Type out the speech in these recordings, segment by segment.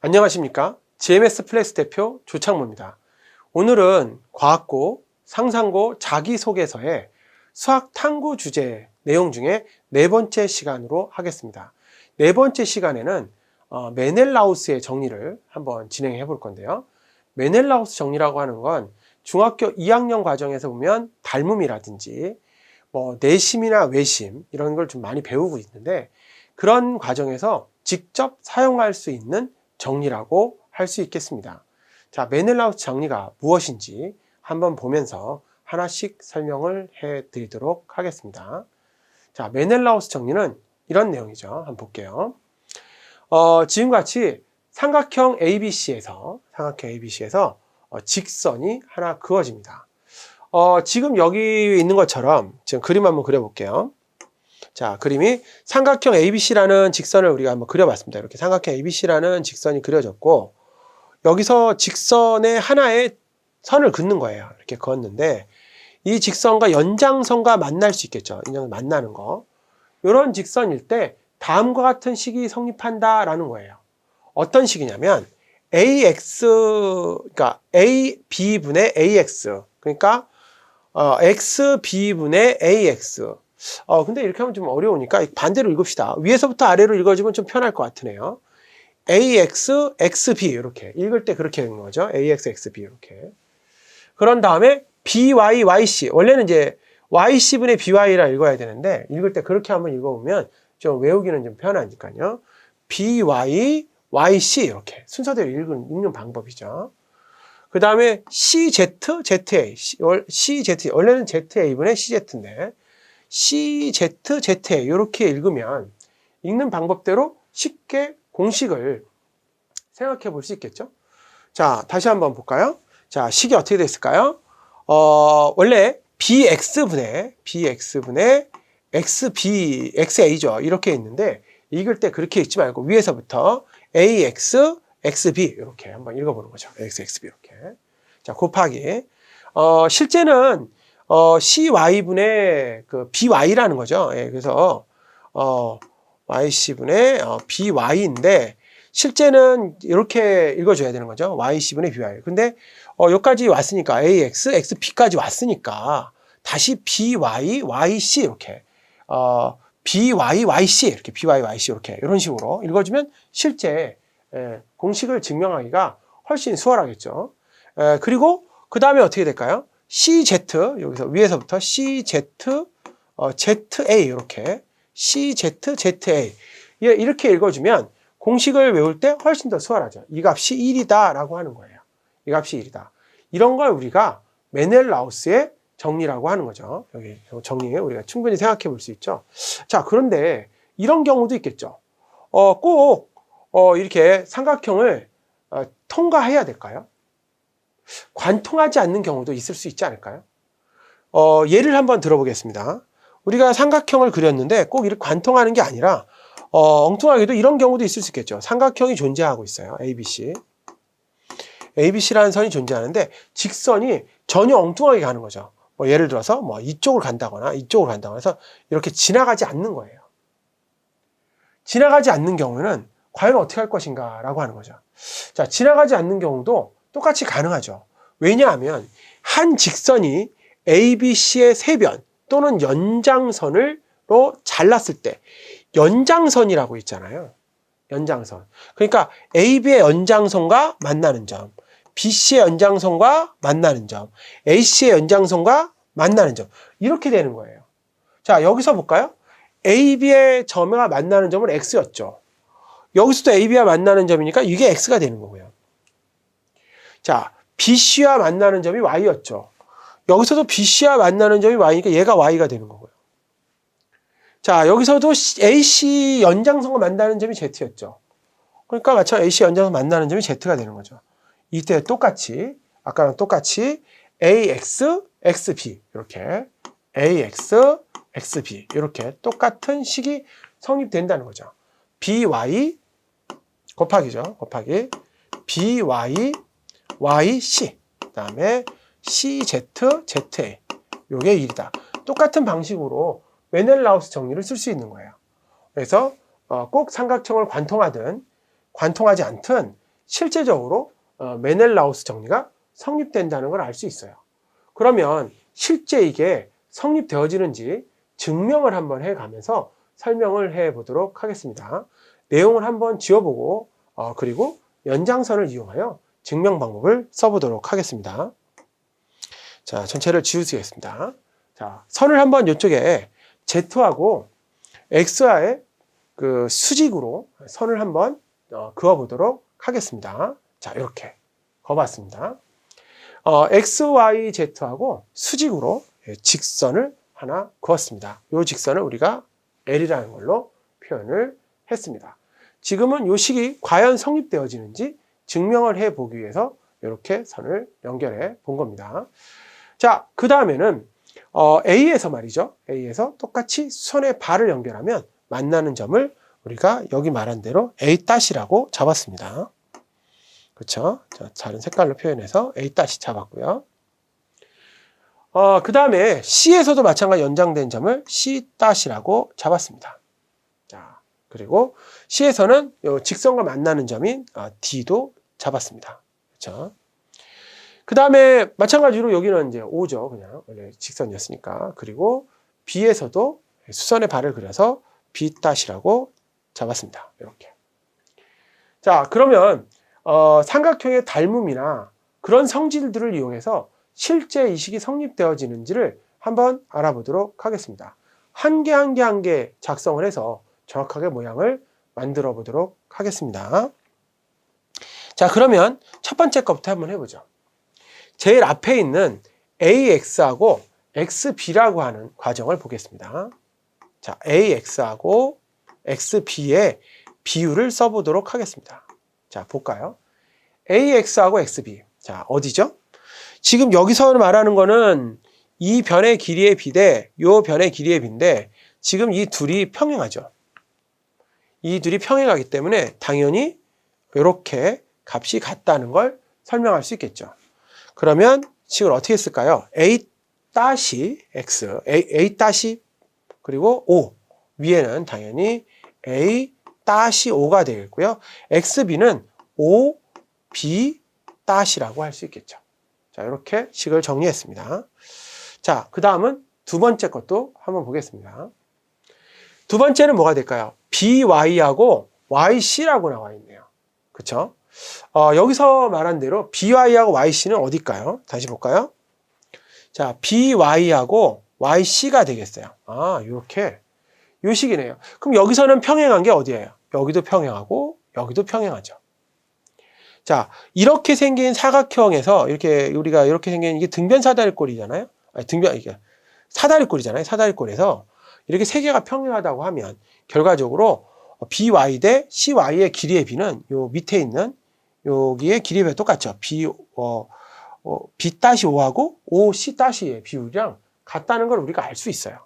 안녕하십니까? GMS 플렉스 대표 조창모입니다. 오늘은 과학고, 상상고 자기소개서의 수학 탐구 주제 내용 중에 네 번째 시간으로 하겠습니다. 네 번째 시간에는 메넬라우스의 정리를 한번 진행해 볼 건데요. 메넬라우스 정리라고 하는 건 중학교 2학년 과정에서 보면 닮음이라든지 내심이나 외심 이런 걸 좀 많이 배우고 있는데, 그런 과정에서 직접 사용할 수 있는 정리라고 할 수 있겠습니다. 자, 메넬라우스 정리가 무엇인지 한번 보면서 하나씩 설명을 해 드리도록 하겠습니다. 자, 메넬라우스 정리는 이런 내용이죠. 한번 볼게요. 지금과 같이 삼각형 ABC에서 직선이 하나 그어집니다. 지금 여기 있는 것처럼 지금 그림 한번 그려볼게요. 자, 그림이 삼각형 ABC라는 직선을 우리가 한번 그려봤습니다. 이렇게 삼각형 ABC라는 직선이 그려졌고, 여기서 직선의 하나의 선을 긋는 거예요. 이렇게 그었는데, 이 직선과 연장선과 만날 수 있겠죠. 만나는 거. 이런 직선일 때 다음과 같은 식이 성립한다 라는 거예요. 어떤 식이냐면 그러니까 AB분의 AX, 그러니까 XB분의 AX. 근데 이렇게 하면 좀 어려우니까 반대로 읽읍시다. 위에서부터 아래로 읽어주면 좀 편할 것 같으네요. AX, XB 이렇게 읽을 때 그렇게 읽는 거죠. AX, XB 이렇게. 그런 다음에 BY, YC. 원래는 이제 YC분의 BY라 읽어야 되는데, 읽을 때 그렇게 한번 읽어보면 좀 외우기는 좀 편하니까요. BY, YC 이렇게 순서대로 읽는 방법이죠. 그 다음에 CZ, ZA. CZ, 원래는 ZA분의 CZ인데 CZ, ZA 이렇게 읽으면 읽는 방법대로 쉽게 공식을 생각해 볼 수 있겠죠. 자, 다시 한번 볼까요? 자, 식이 어떻게 됐을까요? 원래 BX분의 XB, XA죠. 이렇게 있는데, 읽을 때 그렇게 읽지 말고 위에서부터 AX, XB 이렇게 한번 읽어보는 거죠. AX, XB 이렇게. 자, 곱하기. 실제는 CY분의 그 BY라는 거죠. 예, 그래서 YC분의 BY인데, 실제는 이렇게 읽어줘야 되는 거죠. YC분의 BY. 근데 여기까지 왔으니까 AX, XB까지 왔으니까 다시 BY, YC 이렇게 BY, YC 이렇게 BY, YC 이렇게 이런 식으로 읽어주면 실제 공식을 증명하기가 훨씬 수월하겠죠. 그리고 그 다음에 어떻게 될까요? CZ, 여기서 위에서부터 CZ, ZA 이렇게 CZ, ZA 이렇게 읽어주면 공식을 외울 때 훨씬 더 수월하죠. 이 값이 1이다 라고 하는 거예요. 이 값이 1이다. 이런 걸 우리가 메넬라우스의 정리라고 하는 거죠. 여기 정리에 우리가 충분히 생각해 볼 수 있죠. 자, 그런데 이런 경우도 있겠죠. 꼭 이렇게 삼각형을 통과해야 될까요? 관통하지 않는 경우도 있을 수 있지 않을까요? 예를 한번 들어보겠습니다. 우리가 삼각형을 그렸는데 꼭 이렇게 관통하는 게 아니라 엉뚱하게도 이런 경우도 있을 수 있겠죠. 삼각형이 존재하고 있어요. ABC. ABC라는 선이 존재하는데 직선이 전혀 엉뚱하게 가는 거죠. 예를 들어서 이쪽을 간다거나 이쪽을 간다거나 해서 이렇게 지나가지 않는 거예요. 지나가지 않는 경우는 과연 어떻게 할 것인가 라고 하는 거죠. 자, 지나가지 않는 경우도 똑같이 가능하죠. 왜냐하면 한 직선이 ABC의 세변 또는 연장선으로 잘랐을 때 연장선이라고 있잖아요. 연장선. 그러니까 AB의 연장선과 만나는 점, BC의 연장선과 만나는 점, AC의 연장선과 만나는 점. 이렇게 되는 거예요. 자, 여기서 볼까요? AB의 점과 만나는 점은 X였죠. 여기서도 AB와 만나는 점이니까 이게 X가 되는 거고요. 자, BC와 만나는 점이 Y였죠. 여기서도 BC와 만나는 점이 Y니까 얘가 Y가 되는 거고요. 자, 여기서도 AC 연장선과 만나는 점이 Z였죠. 그러니까 마찬가지로 AC 연장선 만나는 점이 Z가 되는 거죠. 이때 똑같이, 아까랑 똑같이 AX, XB 이렇게 AX, XB 이렇게 똑같은 식이 성립된다는 거죠. BY 곱하기죠. 곱하기 BY, YC 그 다음에 CZ, ZA 요게 1이다. 똑같은 방식으로 메넬라우스 정리를 쓸 수 있는 거예요. 그래서 꼭 삼각형을 관통하든 관통하지 않든 실제적으로 메넬라우스 정리가 성립된다는 걸 알 수 있어요. 그러면 실제 이게 성립되어지는지 증명을 한번 해가면서 설명을 해 보도록 하겠습니다. 내용을 한번 지워보고 그리고 연장선을 이용하여 증명 방법을 써보도록 하겠습니다. 자, 전체를 지우시겠습니다. 자, 선을 한번 이쪽에 Z하고 X와의 그 수직으로 선을 한번 그어보도록 하겠습니다. 자, 이렇게 그어봤습니다. X, Y, Z하고 수직으로 직선을 하나 그었습니다. 이 직선을 우리가 L이라는 걸로 표현을 했습니다. 지금은 이 식이 과연 성립되어지는지 증명을 해보기 위해서 이렇게 선을 연결해 본 겁니다. 자, 그 다음에는 A에서 말이죠. A에서 똑같이 수선의 발을 연결하면 만나는 점을 우리가 여기 말한 대로 A'이라고 잡았습니다. 그렇죠? 자, 다른 색깔로 표현해서 A' 잡았고요. 그 다음에 C에서도 마찬가지 연장된 점을 C'이라고 잡았습니다. 자, 그리고 C에서는 요 직선과 만나는 점인 D도 잡았습니다. 그렇죠? 그 다음에 마찬가지로 여기는 이제 O죠. 그냥 원래 직선이었으니까. 그리고 B에서도 수선의 발을 그려서 B'이라고 잡았습니다. 이렇게. 자, 그러면 삼각형의 닮음이나 그런 성질들을 이용해서 실제 이 식이 성립되어지는지를 한번 알아보도록 하겠습니다. 한 개 한 개 한 개 작성을 해서 정확하게 모양을 만들어 보도록 하겠습니다. 자, 그러면 첫 번째 것부터 한번 해보죠. 제일 앞에 있는 AX하고 XB라고 하는 과정을 보겠습니다. 자, AX하고 XB의 비율을 써보도록 하겠습니다. 자, 볼까요? AX하고 XB. 자, 어디죠? 지금 여기서 말하는 거는 이 변의 길이의 비대 이 변의 길이의 비인데 지금 이 둘이 평행하죠. 이 둘이 평행하기 때문에 당연히 이렇게 값이 같다는 걸 설명할 수 있겠죠. 그러면 식을 어떻게 쓸까요? A-X, A- 그리고 O. 위에는 당연히 A-O가 되겠고요. XB는 OB-라고 할 수 있겠죠. 자, 이렇게 식을 정리했습니다. 자, 그 다음은 두 번째 것도 한번 보겠습니다. 두 번째는 뭐가 될까요? BY하고 YC라고 나와 있네요. 그쵸? 여기서 말한 대로 BY하고 YC는 어딜까요? 다시 볼까요? 자, BY하고 YC가 되겠어요. 이렇게. 요 식이네요. 그럼 여기서는 평행한 게 어디예요? 여기도 평행하고 여기도 평행하죠. 자, 이렇게 생긴 사각형에서 이렇게 우리가 이렇게 생긴 이게 등변 사다리꼴이잖아요. 아니, 이게 사다리꼴이잖아요. 사다리꼴에서 이렇게 세 개가 평행하다고 하면 결과적으로 BY 대 CY의 길이의 비는 요 밑에 있는 여기의 길이의 비가 똑같죠. B-5하고 OC-의 비율이랑 같다는 걸 우리가 알 수 있어요.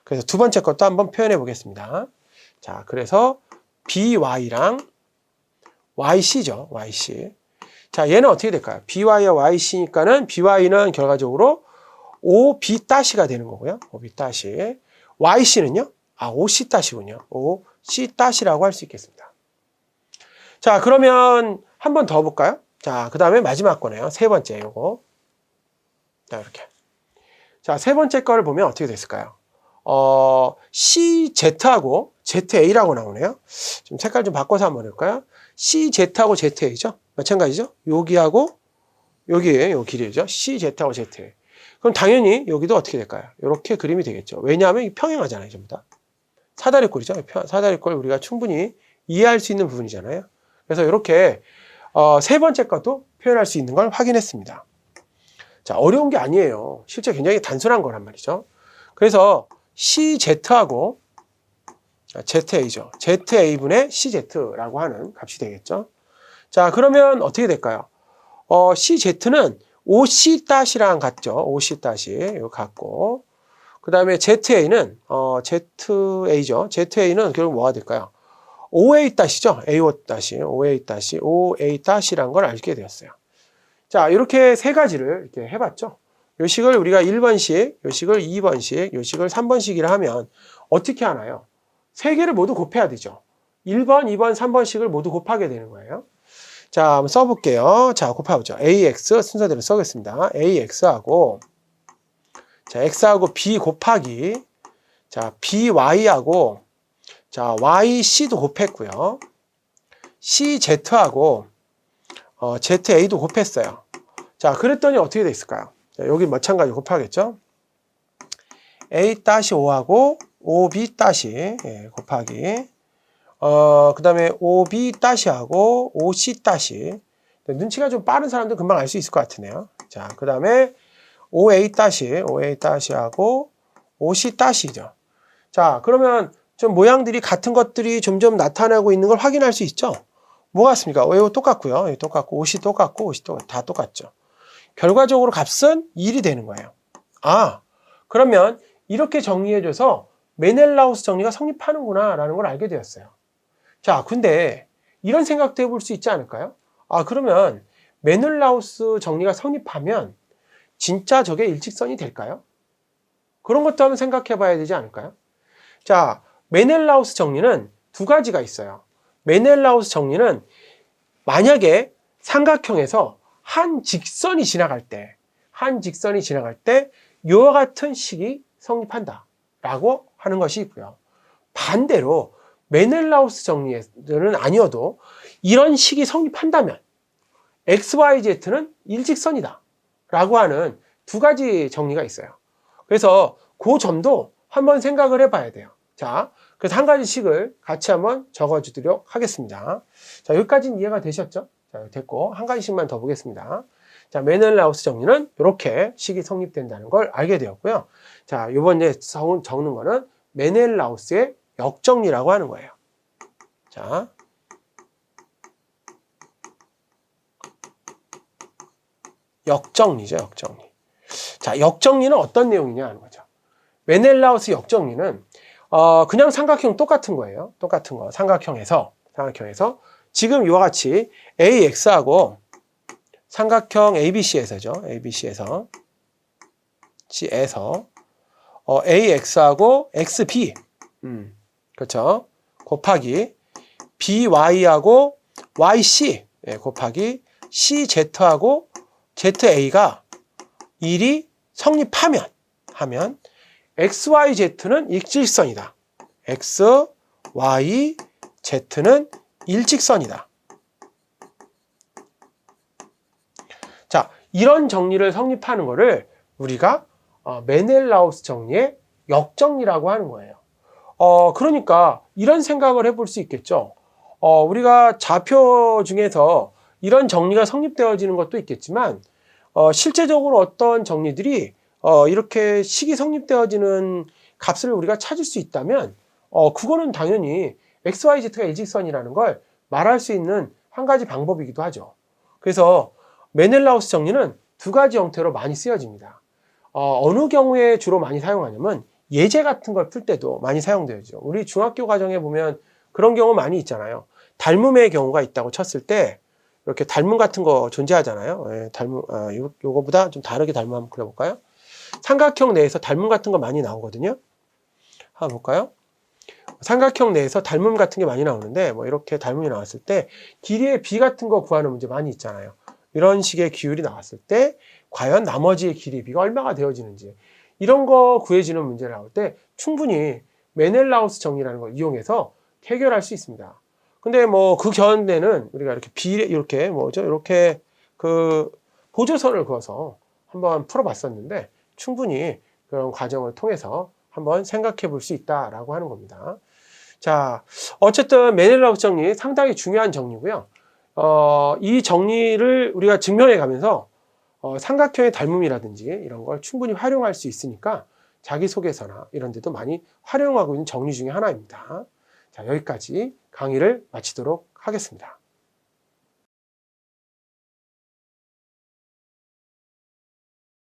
그래서 두 번째 것도 한번 표현해 보겠습니다. 자, 그래서 BY랑 YC죠. YC. 자, 얘는 어떻게 될까요? BY와 YC니까는 BY는 결과적으로 OB-가 되는 거고요. OB-. YC는요? OC-군요. OC-라고 할 수 있겠습니다. 자, 그러면 한 번 더 볼까요? 자, 그 다음에 마지막 거네요. 세 번째, 요거. 자, 이렇게. 자, 세 번째 거를 보면 어떻게 됐을까요? CZ하고 ZA라고 나오네요. 좀 색깔 좀 바꿔서 한번 해볼까요? CZ하고 ZA죠? 마찬가지죠? 여기하고 여기에 요 길이죠. CZ하고 ZA. 그럼 당연히 여기도 어떻게 될까요? 이렇게 그림이 되겠죠. 왜냐하면 평행하잖아요, 전부 다. 사다리꼴이죠. 사다리꼴 우리가 충분히 이해할 수 있는 부분이잖아요. 그래서 이렇게 세 번째 것도 표현할 수 있는 걸 확인했습니다. 자, 어려운 게 아니에요. 실제 굉장히 단순한 거란 말이죠. 그래서 CZ하고 ZA죠. ZA분의 CZ라고 하는 값이 되겠죠. 자, 그러면 어떻게 될까요? CZ는 OC-랑 같죠. OC- 같고. 그 다음에 ZA는, ZA죠. ZA는 결국 뭐가 될까요? OA-죠. OA-란 걸 알게 되었어요. 자, 이렇게 세 가지를 이렇게 해봤죠. 요 식을 우리가 1번씩, 요 식을 2번씩, 요 식을 3번씩이라 하면 어떻게 하나요? 세 개를 모두 곱해야 되죠. 1번, 2번, 3번씩을 모두 곱하게 되는 거예요. 자, 한번 써볼게요. 자, 곱해보죠. ax 순서대로 써겠습니다. ax하고, 자, x하고 b 곱하기, 자, by하고, 자, yc도 곱했고요. cz하고, za도 곱했어요. 자, 그랬더니 어떻게 돼 있을까요? 자, 여기 마찬가지 곱하겠죠? a-5하고 5b- 예, 곱하기 그 다음에 5b-하고 5c- 눈치가 좀 빠른 사람들 금방 알 수 있을 것 같으네요. 자, 그 다음에 5a-하고 5c-죠. 자, 그러면 좀 모양들이 같은 것들이 점점 나타나고 있는 걸 확인할 수 있죠? 뭐 같습니까? 이거 똑같고요. 이거 똑같고, 5이 똑같고, 5이 다 똑같죠. 결과적으로 값은 1이 되는 거예요. 아, 그러면 이렇게 정리해줘서 메넬라우스 정리가 성립하는구나 라는 걸 알게 되었어요. 자, 근데 이런 생각도 해볼 수 있지 않을까요? 아, 그러면 메넬라우스 정리가 성립하면 진짜 저게 일직선이 될까요? 그런 것도 한번 생각해 봐야 되지 않을까요? 자, 메넬라우스 정리는 두 가지가 있어요. 메넬라우스 정리는 만약에 삼각형에서 한 직선이 지나갈 때 이와 같은 식이 성립한다 라고 하는 것이 있고요. 반대로 메넬라우스 정리는 아니어도 이런 식이 성립한다면 XYZ는 일직선이다 라고 하는 두 가지 정리가 있어요. 그래서 그 점도 한번 생각을 해봐야 돼요. 자, 그래서 한 가지 식을 같이 한번 적어주도록 하겠습니다. 자, 여기까지는 이해가 되셨죠? 자, 됐고 한 가지씩만 더 보겠습니다. 자, 메넬라우스 정리는 이렇게 식이 성립된다는 걸 알게 되었고요. 자, 이번에 적는 거는 메넬라우스의 역정리라고 하는 거예요. 자, 역정리죠, 역정리. 자, 역정리는 어떤 내용이냐 하는 거죠. 메넬라우스 역정리는 그냥 삼각형 똑같은 거예요. 똑같은 거. 삼각형에서 지금 이와 같이 AX하고 삼각형 ABC에서죠. ABC에서 AX하고 XB 그렇죠. 곱하기 BY하고 YC 곱하기 CZ하고 ZA가 1이 성립하면 XYZ는 일직선이다. XYZ는 일직선이다. 자, 이런 정리를 성립하는 거를 우리가 메넬라우스 정리의 역정리라고 하는 거예요. 그러니까 이런 생각을 해볼 수 있겠죠. 우리가 좌표 중에서 이런 정리가 성립되어지는 것도 있겠지만 실제적으로 어떤 정리들이 이렇게 식이 성립되어지는 값을 우리가 찾을 수 있다면 그거는 당연히 XYZ가 일직선이라는 걸 말할 수 있는 한 가지 방법이기도 하죠. 그래서 메넬라우스 정리는 두 가지 형태로 많이 쓰여집니다. 어느 경우에 주로 많이 사용하냐면 예제 같은 걸 풀 때도 많이 사용되죠. 우리 중학교 과정에 보면 그런 경우 많이 있잖아요. 닮음의 경우가 있다고 쳤을 때 이렇게 닮음 같은 거 존재하잖아요. 예, 요거보다 좀 다르게 닮음 한번 그려볼까요? 삼각형 내에서 닮음 같은 거 많이 나오거든요. 한번 볼까요? 삼각형 내에서 닮음 같은 게 많이 나오는데 뭐 이렇게 닮음이 나왔을 때 길이의 b 같은 거 구하는 문제 많이 있잖아요. 이런 식의 기울이 나왔을 때 과연 나머지의 길이 b가 얼마가 되어지는지 이런 거 구해지는 문제를 나올 때 충분히 메넬라우스 정리라는 걸 이용해서 해결할 수 있습니다. 근데 뭐 그 견에는 우리가 이렇게 그 보조선을 그어서 한번 풀어봤었는데 충분히 그런 과정을 통해서 한번 생각해 볼 수 있다라고 하는 겁니다. 자, 어쨌든 메넬라우스 정리 상당히 중요한 정리고요. 이 정리를 우리가 증명해 가면서 삼각형의 닮음이라든지 이런 걸 충분히 활용할 수 있으니까 자기소개서나 이런 데도 많이 활용하고 있는 정리 중에 하나입니다. 자, 여기까지 강의를 마치도록 하겠습니다.